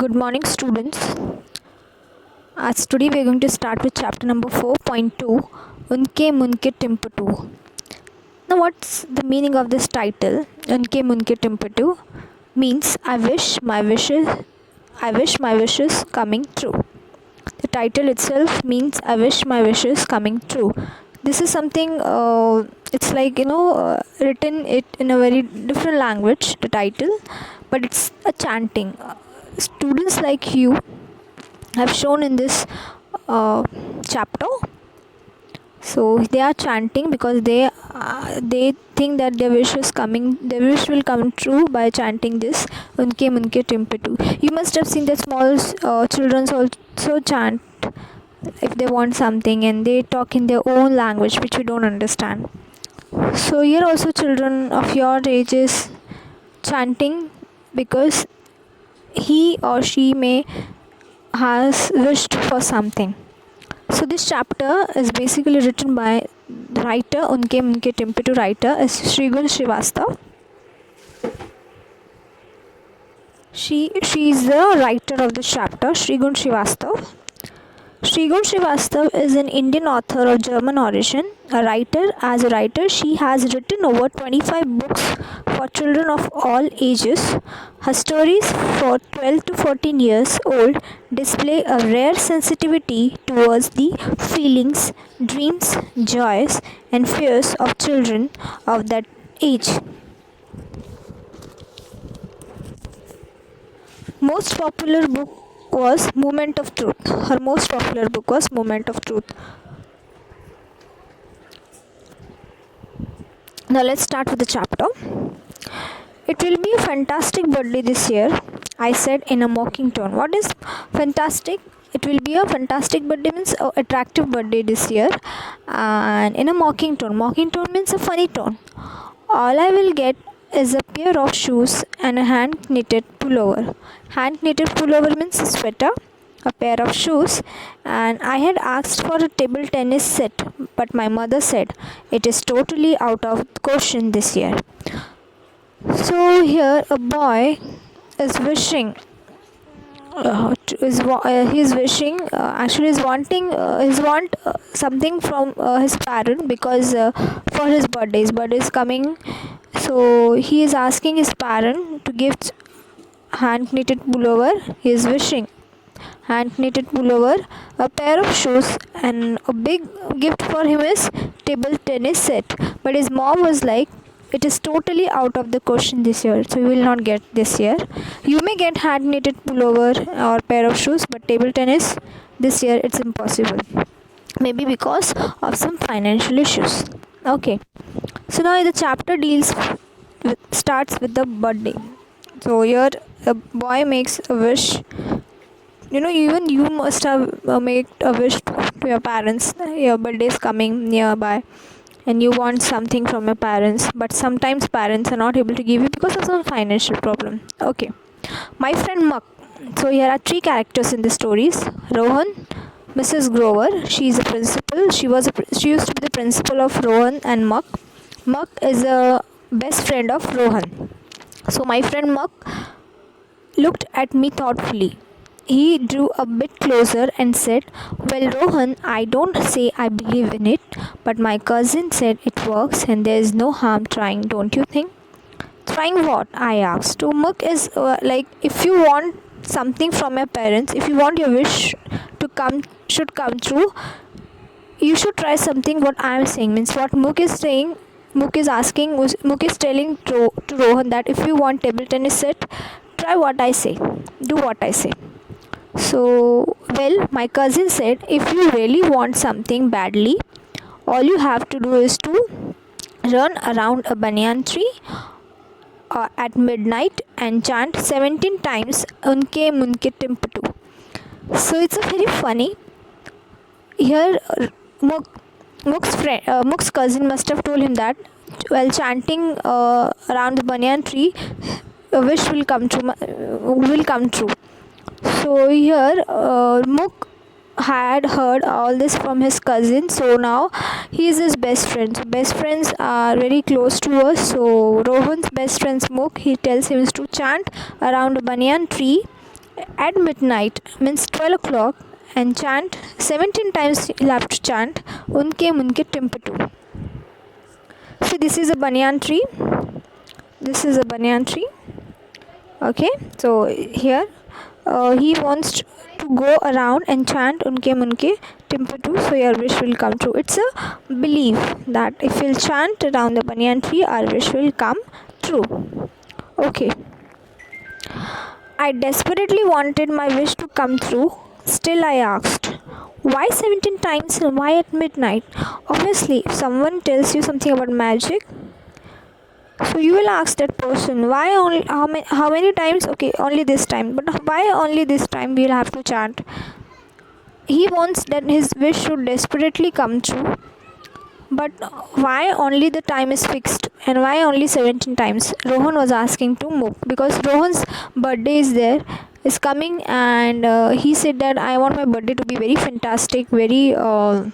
Good morning, students. As today we are going to start with chapter number 4.2, Unke Munke Timpatu. Now, what's the meaning of this title? Unke Munke Timpatu means I wish my wishes coming true. The title itself means I wish my wishes coming true. This is something it's like written it in a very different language, the title, but it's a chanting. Students like you have shown in this chapter, so they are chanting because they think that their their wish will come true by chanting this Unke Munke Timpatu. You must have seen that small children also chant if they want something, and they talk in their own language which we don't understand. So here also children of your age is chanting because he or she may has wished for something. So this chapter is basically written by the writer Unke Munke Timpatu writer is Srigun Srivastav. She is the writer of this chapter, Srigun Srivastav. Srigun Srivastav is an Indian author of German origin, a writer. As a writer, she has written over 25 books for children of all ages. Her stories for 12 to 14 years old display a rare sensitivity towards the feelings, dreams, joys, and fears of children of that age. Most popular book was Moment of Truth. Her most popular book was Moment of Truth. Now let's start with the chapter. It will be a fantastic birthday this year, I said in a mocking tone. What is fantastic? It will be a fantastic birthday means an attractive birthday this year, and in a mocking tone. Mocking tone means a funny tone. All I will get is a pair of shoes and a hand knitted pullover. Hand knitted pullover means a sweater, a pair of shoes, and I had asked for a table tennis set, but my mother said it is totally out of question this year. So here a boy is wishing he's want something from his parent because for his birthday is coming, so he is asking his parent to give hand knitted pullover. He is wishing hand knitted pullover, a pair of shoes, and a big gift for him is table tennis set, but his mom was like, it is totally out of the question this year, so you will not get this year. You may get hand knitted pullover or pair of shoes, but table tennis this year it's impossible, maybe because of some financial issues. Okay, so now the chapter starts with the birthday. So here a boy makes a wish. Even you must have made a wish to your parents. Your birthday is coming nearby and you want something from your parents, but sometimes parents are not able to give you because of some financial problem. Okay, my friend Muck. So here are three characters in the stories. Rohan, Mrs. Grover, she is a principal. She used to be the principal of Rohan and Muck. Muck is a best friend of Rohan. So my friend Muck looked at me thoughtfully. He drew a bit closer and said, well, Rohan, I don't say I believe in it, but my cousin said it works and there is no harm trying, don't you think? Trying what? I asked. To Muck is like, if you want something from your parents, if you want your wish should come true, you should try something. What I am saying means what Muck is saying. Muck is telling to Rohan that if you want table tennis set, try what I say, do what I say. So, well, my cousin said, if you really want something badly, all you have to do is to run around a banyan tree at midnight and chant 17 times Unke Munke Timpatu. So it's a very funny. Here, Muck's cousin must have told him that while chanting around the banyan tree, a wish will come true. So here Muck had heard all this from his cousin, so now he is his best friend. So best friends are very close to us. So Rohan's best friend Muck, he tells him to chant around a banyan tree at midnight, means 12 o'clock, and chant 17 times. You'll have to chant Unke Munke Timpatu. So this is a banyan tree. This is a banyan tree. Okay, so here he wants to go around and chant Unke Munke Timpatu, so your wish will come true. It's a belief that if we'll chant around the banyan tree, our wish will come true. Okay. I desperately wanted my wish to come true. Still, I asked, why 17 times and why at midnight? Obviously, if someone tells you something about magic, so you will ask that person, why only, how many times? Okay, only this time. But why only this time we'll have to chant? He wants that his wish should desperately come true. But why only the time is fixed and why only 17 times? Rohan was asking to Muk, because Rohan's birthday is coming, and he said that I want my birthday to be very fantastic, very in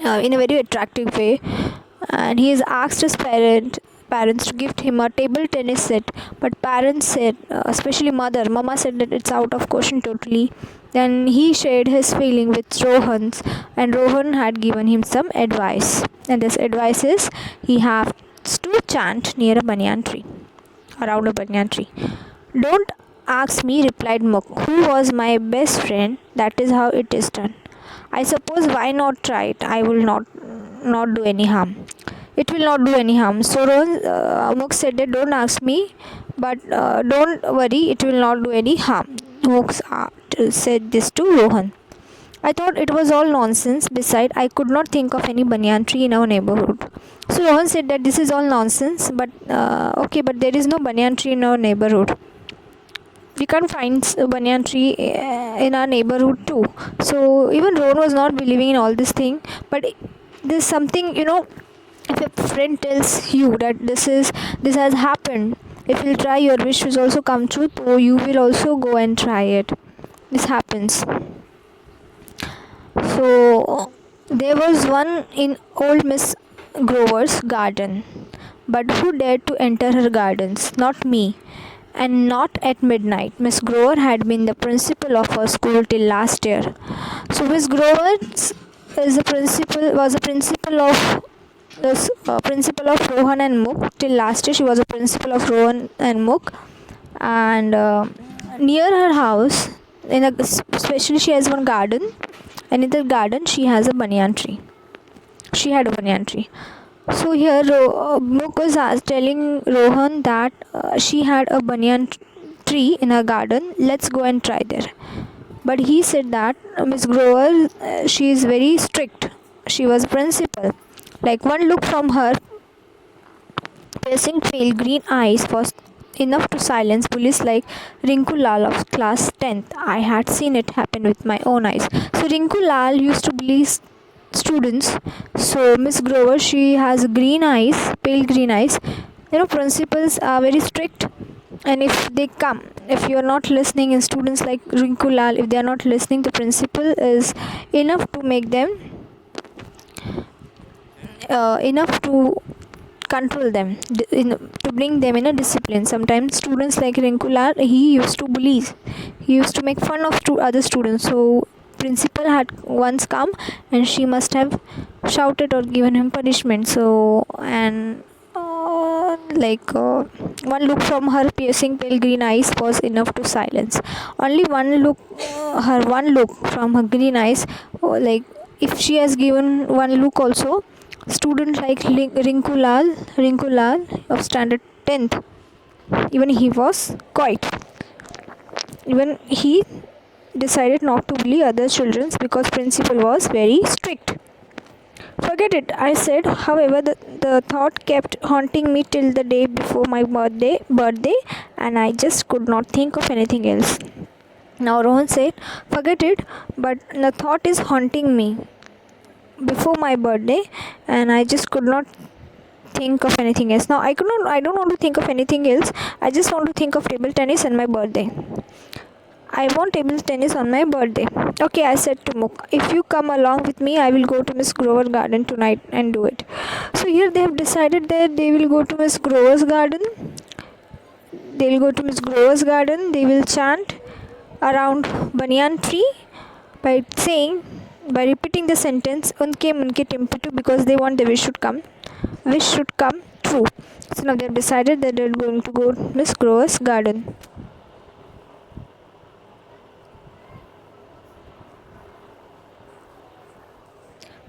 a very attractive way, and he has asked his parents to gift him a table tennis set, but parents said, especially mama said that it's out of question totally. Then he shared his feeling with Rohan's, and Rohan had given him some advice, and this advice is he has to chant near a banyan tree, around a banyan tree. Don't ask me, replied Muk, who was my best friend. That is how it is done. I suppose, why not try it? I will not do any harm. It will not do any harm. So Muk said that don't ask me, but don't worry, it will not do any harm. Muk said this to Rohan. I thought it was all nonsense. Besides, I could not think of any banyan tree in our neighborhood. So Rohan said that this is all nonsense, but okay, but there is no banyan tree in our neighborhood. We can't find a banyan tree in our neighborhood too. So even Rohan was not believing in all this thing, but there's something, if a friend tells you that this has happened, if you'll try, your wish will also come true, so you will also go and try it. This happens. So there was one in old Miss Grover's garden, but who dared to enter her gardens? Not me, and not at midnight. Miss Grover had been the principal of her school till last year. So Miss Grover was a principal of Rohan and Muk till last year. She was a principal of Rohan and Muk, and near her house, especially she has one garden, and in the garden she has a banyan tree. She had a banyan tree. So here Muk was telling Rohan that she had a banyan tree in her garden. Let's go and try there. But he said that Miss Grover, she is very strict. She was principal. Like one look from her piercing pale green eyes was enough to silence bullies like Rinku Lal of class 10th. I had seen it happen with my own eyes. So Rinku Lal used to bully students. So Miss Grover, she has green eyes, pale green eyes. Principals are very strict, and if you are not listening, and students like Rinku Lal, if they are not listening, the principal is enough to make them enough to control them, to bring them in a discipline. Sometimes students like Rinku Lal, he used to bully, he used to make fun of other students. So principal had once come and she must have shouted or given him punishment. So, and one look from her piercing pale green eyes was enough to silence. Only one look from her green eyes, if she has given one look also, student like Rinku Lal of standard 10th, even he was quiet. Even he decided not to bully other children because principal was very strict. Forget it, I said. However, the thought kept haunting me till the day before my birthday, and I just could not think of anything else. Now Rohan said, forget it, but the thought is haunting me before my birthday, and I just could not think of anything else. Now I don't want to think of anything else. I just want to think of table tennis and my birthday. I want table tennis on my birthday. Okay, I said to Muk, if you come along with me, I will go to Miss Grover garden tonight and do it. So here they have decided that they will go to Miss Grover's garden. They will go to Miss Grover's garden. They will chant around banyan tree by saying, by repeating the sentence unke munke timpatu, because they want the wish should come true. So now they have decided that they're going to go to Miss Grover's garden.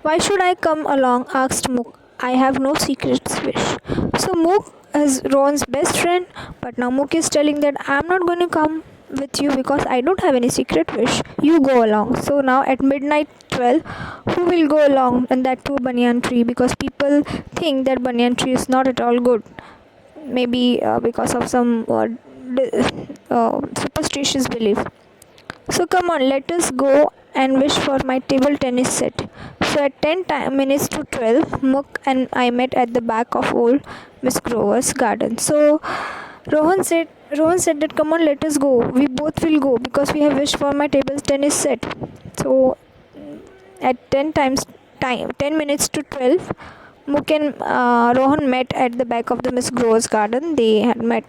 Why should I come along? Asked Mook. I have no secret wish. So Mook is Rohan's best friend, but now Mook is telling that I'm not going to come with you because I don't have any secret wish. You go along. So now at midnight 12, who will go along? And that to banyan tree, because people think that banyan tree is not at all good. Maybe because of some superstitious belief. So come on, let us go and wish for my table tennis set. So at 10 minutes to 12, Mook and I met at the back of old Miss Grover's garden. So Rohan said that come on, let us go. We both will go because we have wished for my table tennis set. So at 10 minutes to 12, Mook and Rohan met at the back of the Miss Grover's garden. They had met.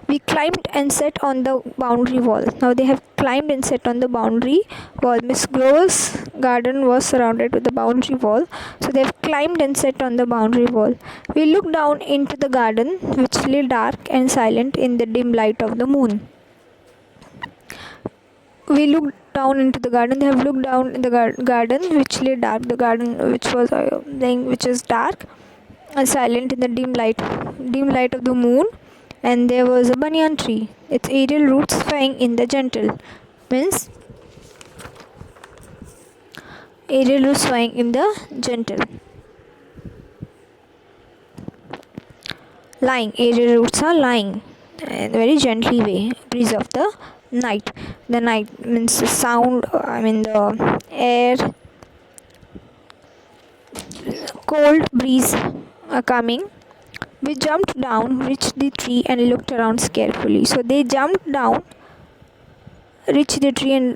We climbed and sat on the boundary wall. Now they have climbed and sat on the boundary wall. Miss Grove's garden was surrounded with the boundary wall. So they have climbed and sat on the boundary wall. We looked down into the garden, which lay dark and silent in the dim light of the moon. We looked down into the garden. They have looked down in the garden, which lay dark. The garden, which is dark and silent in the dim light of the moon. And there was a banyan tree, its aerial roots swaying in the gentle lying. Aerial roots are lying in a very gently way. Breeze of the night. The night means the sound, the air, cold breeze coming. We jumped down, reached the tree and looked around carefully. So they jumped down, reached the tree and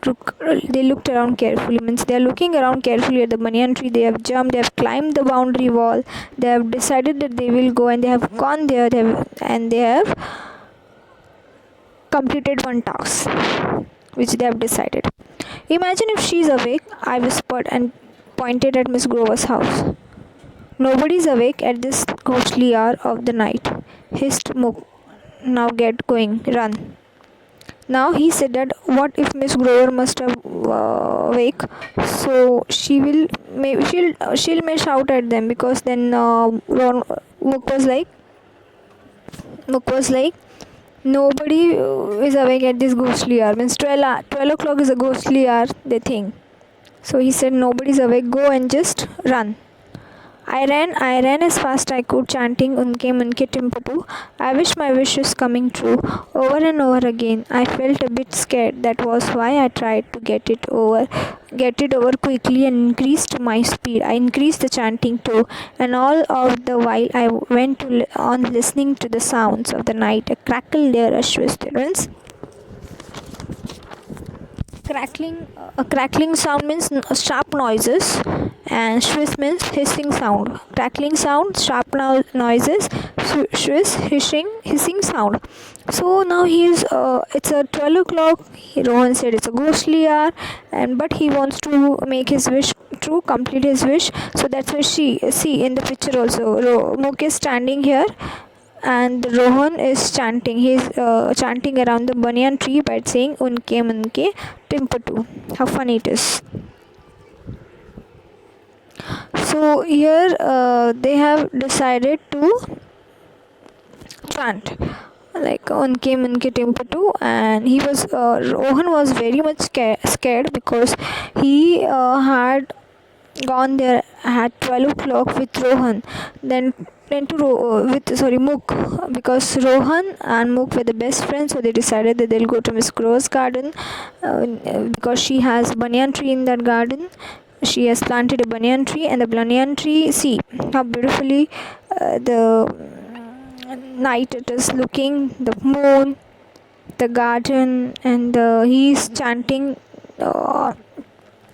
they looked around carefully. Means they are looking around carefully at the banyan tree. They have jumped, they have climbed the boundary wall. They have decided that they will go and they have gone there. They have completed one task which they have decided. Imagine if she is awake, I whispered and pointed at Miss Grover's house. Nobody is awake at this ghostly hour of the night, hissed Mook. Now get going, run. Now he said that what if Miss Grover must have awake, so she'll may shout at them, because then Mook was like nobody is awake at this ghostly hour. Means 12 o'clock is a ghostly hour, they think. So he said nobody is awake, go and just run. I ran as fast I could, chanting unke munke timpatu. I wish my wish is coming true. Over and over again. I felt a bit scared. That was why I tried to get it over quickly and increased my speed. I increased the chanting too, and all of the while I went on listening to the sounds of the night. A crackle there, a students. A crackling sound means sharp noises, and swish means hissing sound. Crackling sound, sharp noises, swish, hissing sound. So now it's a 12 o'clock. Rohan said it's a ghostly hour, but he wants to make his wish true, complete his wish. So that's why see in the picture also, Mook is standing here and Rohan is chanting. He is chanting around the banyan tree by saying unke munke timpatu. How funny it is. So here they have decided to chant like unke munke timpatu, and Rohan was very much scared because he had gone there at 12 o'clock with Rohan, then with Mook, because Rohan and Mook were the best friends. So they decided that they'll go to Miss Grover's garden because she has a banyan tree in that garden. She has planted a banyan tree, and the banyan tree, see how beautifully the night it is looking, the moon, the garden, and he's chanting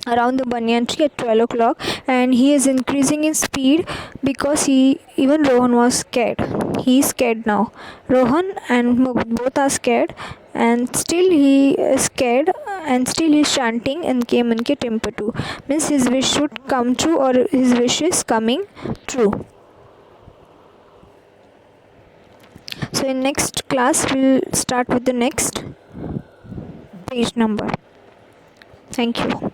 around the banyan tree at 12 o'clock, and he is increasing in speed because even Rohan was scared. He is scared now. Rohan and Mook both are scared, and still he is scared, and still he is chanting Nk Manke Tempatu. Means his wish should come true, or his wish is coming true. So in next class we'll start with the next page number. Thank you.